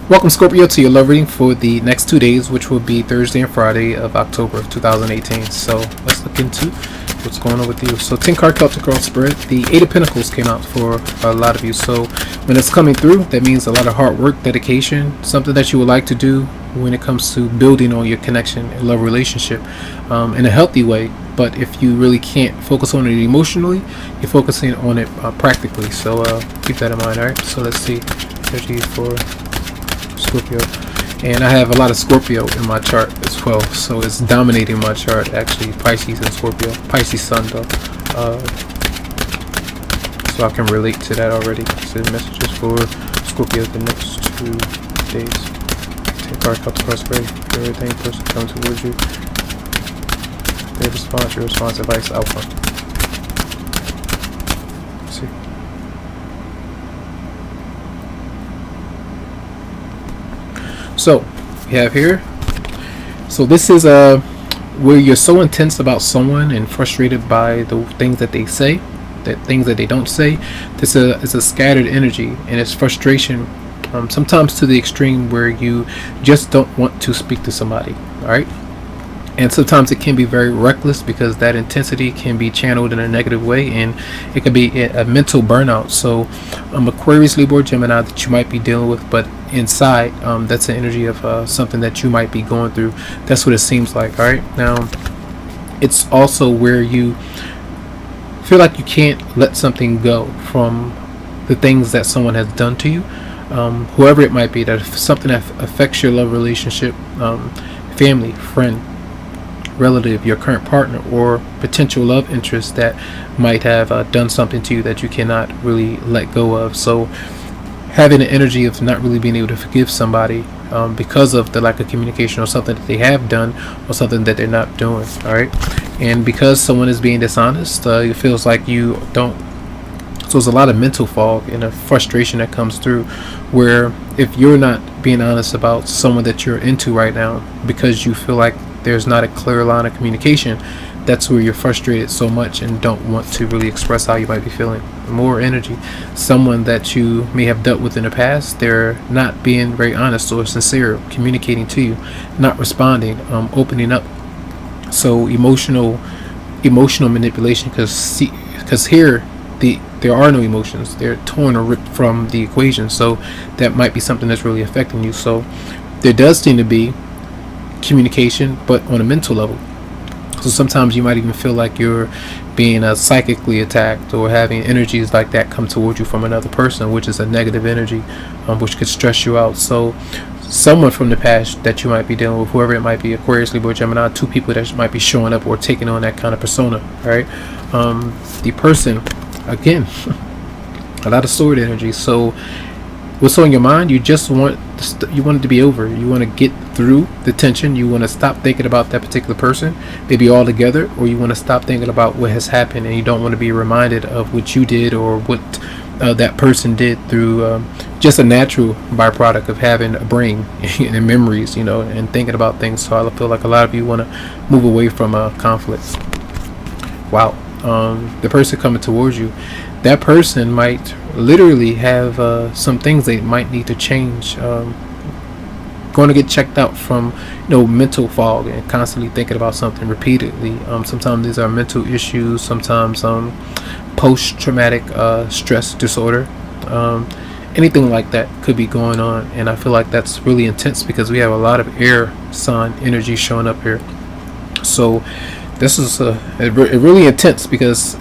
Welcome, Scorpio, to your love reading for the next 2 days, which will be Thursday and Friday of October of 2018. So let's look into what's going on with you. So 10 card Celtic Girl spread. The Eight of Pentacles came out for a lot of you. So when it's coming through, that means a lot of hard work, dedication, something that you would like to do when it comes to building on your connection and love relationship in a healthy way. But if you really can't focus on it emotionally, you're focusing on it practically. So keep that in mind. All right. So let's see. Energy for Scorpio, and I have a lot of Scorpio in my chart as well, so it's dominating my chart actually. Pisces and Scorpio, Pisces Sun though, so I can relate to that already. So messages for Scorpio the next 2 days. 10 cards cut across gray. Everything person coming towards you. Their response, your response, advice, outcome. Let's see. So we have here, so this is where you're so intense about someone and frustrated by the things that they say, the things that they don't say. This is a scattered energy, and it's frustration, sometimes to the extreme where you just don't want to speak to somebody. All right. And sometimes it can be very reckless because that intensity can be channeled in a negative way, and it can be a mental burnout. So Aquarius, Libra, Gemini that you might be dealing with, but inside that's the energy of something that you might be going through. That's what it seems like. All right. Now it's also where you feel like you can't let something go from the things that someone has done to you, whoever it might be, that something that affects your love relationship, family, friend, relative, your current partner, or potential love interest that might have done something to you that you cannot really let go of. So having the energy of not really being able to forgive somebody because of the lack of communication or something that they have done or something that they're not doing. All right. And because someone is being dishonest, it feels like you don't. So there's a lot of mental fog and a frustration that comes through where if you're not being honest about someone that you're into right now because you feel like there's not a clear line of communication, that's where you're frustrated so much and don't want to really express how you might be feeling. More energy, someone that you may have dealt with in the past, they're not being very honest or sincere, communicating to you, not responding, opening up. So emotional manipulation, because here there are no emotions, they're torn or ripped from the equation. So that might be something that's really affecting you. So there does seem to be communication, but on a mental level. So sometimes you might even feel like you're being psychically attacked or having energies like that come towards you from another person, which is a negative energy, which could stress you out. So someone from the past that you might be dealing with, whoever it might be, Aquarius, Libra, Gemini, two people that might be showing up or taking on that kind of persona. All right. The person, again, a lot of sword energy. So what's on your mind? You just want it to be over. You want to get through the tension. You want to stop thinking about that particular person, maybe altogether, or you want to stop thinking about what has happened, and you don't want to be reminded of what you did or what that person did through just a natural byproduct of having a brain and memories, and thinking about things. So I feel like a lot of you want to move away from conflict. Wow. The person coming towards you, that person might literally have some things they might need to change, going to get checked out from mental fog and constantly thinking about something repeatedly. Sometimes these are mental issues, sometimes post-traumatic stress disorder, anything like that could be going on. And I feel like that's really intense because we have a lot of air sign energy showing up here. So this is really intense because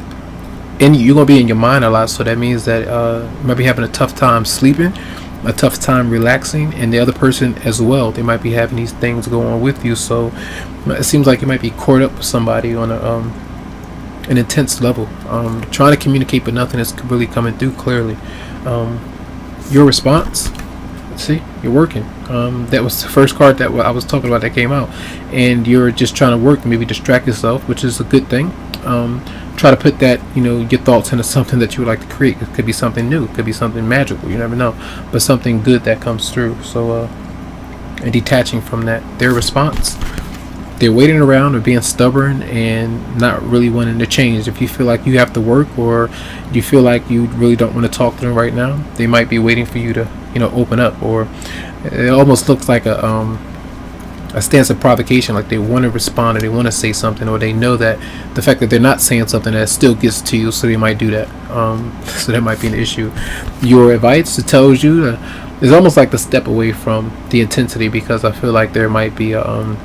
you're going to be in your mind a lot. So that means that you might be having a tough time sleeping, a tough time relaxing, and the other person as well. They might be having these things going on with you. So it seems like you might be caught up with somebody on an intense level, trying to communicate, but nothing is really coming through clearly. Your response, see, you're working. That was the first card that I was talking about that came out, and you're just trying to work, maybe distract yourself, which is a good thing. Try to put that, your thoughts into something that you would like to create. It could be something new, it could be something magical, you never know, but something good that comes through. So and detaching from that, their response, they're waiting around or being stubborn and not really wanting to change. If you feel like you have to work, or you feel like you really don't want to talk to them right now, they might be waiting for you to open up, or It almost looks like a stance of provocation, like they want to respond or they want to say something, or they know that the fact that they're not saying something that still gets to you, so they might do that. So that might be an issue. Your advice tells you is almost like the step away from the intensity, because I feel like there might be a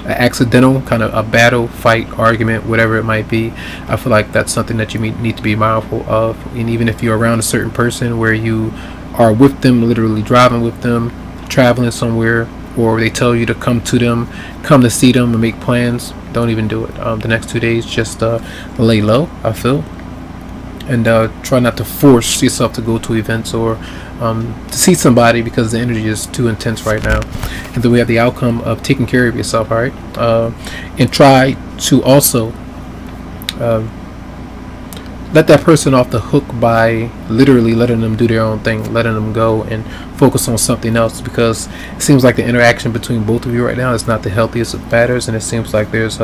accidental kind of a battle, fight, argument, whatever it might be. I feel like that's something that you need to be mindful of. And even if you're around a certain person where you are with them, literally driving with them, traveling somewhere, or they tell you to come to them, come to see them and make plans, don't even do it. The next 2 days, just lay low, I feel, and try not to force yourself to go to events or to see somebody, because the energy is too intense right now. And then we have the outcome of taking care of yourself, all right? And try to also let that person off the hook by literally letting them do their own thing, letting them go and focus on something else, because it seems like the interaction between both of you right now is not the healthiest of matters, and it seems like there's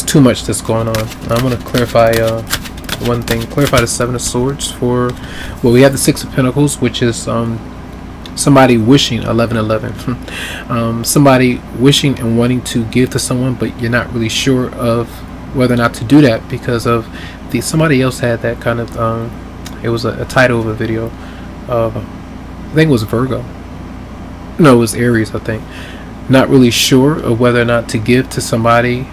too much that's going on. I'm going to clarify one thing. Clarify the Seven of Swords for, well, we have the Six of Pentacles, which is somebody wishing, 1111, somebody wishing and wanting to give to someone, but you're not really sure of whether or not to do that because of somebody else had that kind of it was a title of a video of, I think it was Virgo, no, it was Aries, I think. Not really sure of whether or not to give to somebody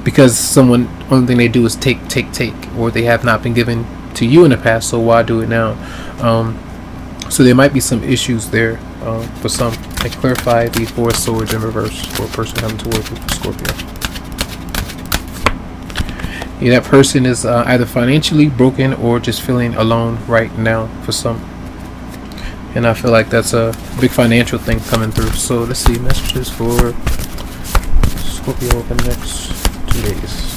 because someone, only thing they do is take, or they have not been given to you in the past, so why do it now? So there might be some issues there for some. And clarify the Four of Swords in reverse for a person coming towards you, Scorpio. Yeah, that person is either financially broken or just feeling alone right now for some. And I feel like that's a big financial thing coming through. So let's see, messages for Scorpio over the next 2 days.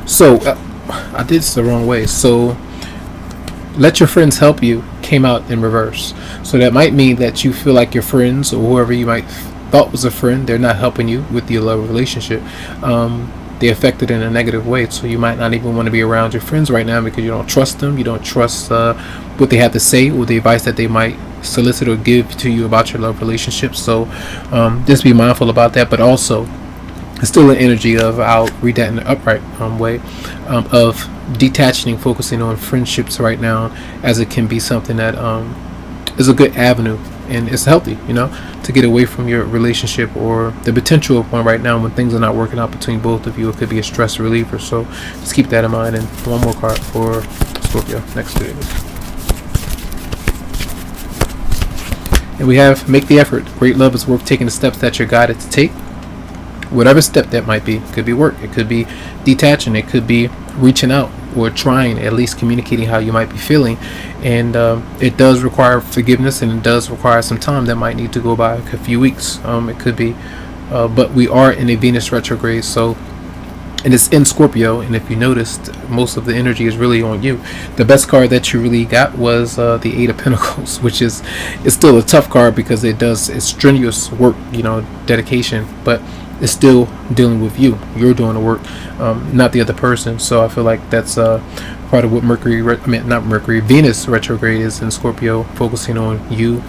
So I did this the wrong way. So let your friends help you came out in reverse. So that might mean that you feel like your friends or whoever you might thought was a friend, they're not helping you with your love relationship. They affected in a negative way, so you might not even want to be around your friends right now because you don't trust them, you don't trust what they have to say or the advice that they might solicit or give to you about your love relationship. So just be mindful about that, but also it's still an energy of, I'll read that in an upright way, of detaching and focusing on friendships right now, as it can be something that is a good avenue, and it's healthy, to get away from your relationship or the potential of one right now when things are not working out between both of you. It could be a stress reliever, so just keep that in mind. And one more card for Scorpio next to it. And we have make the effort. Great love is worth taking the steps that you're guided to take. Whatever step that might be. It could be work, it could be detaching, it could be reaching out or trying, at least communicating how you might be feeling. And it does require forgiveness, and it does require some time that might need to go by, a few weeks. It could be, but we are in a Venus retrograde, so, and it's in Scorpio, and if you noticed, most of the energy is really on you. The best card that you really got was the Eight of Pentacles, which is, it's still a tough card because it's strenuous work, dedication, but it's still dealing with you. You're doing the work, not the other person. So I feel like that's part of what Venus retrograde is in Scorpio, focusing on you,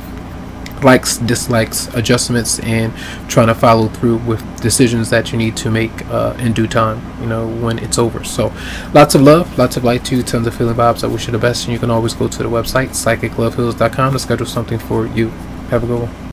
likes, dislikes, adjustments, and trying to follow through with decisions that you need to make in due time, when it's over. So lots of love, lots of light to you, tons of feeling vibes. I wish you the best, and you can always go to the website psychicloveheals.com to schedule something for you. Have a good one.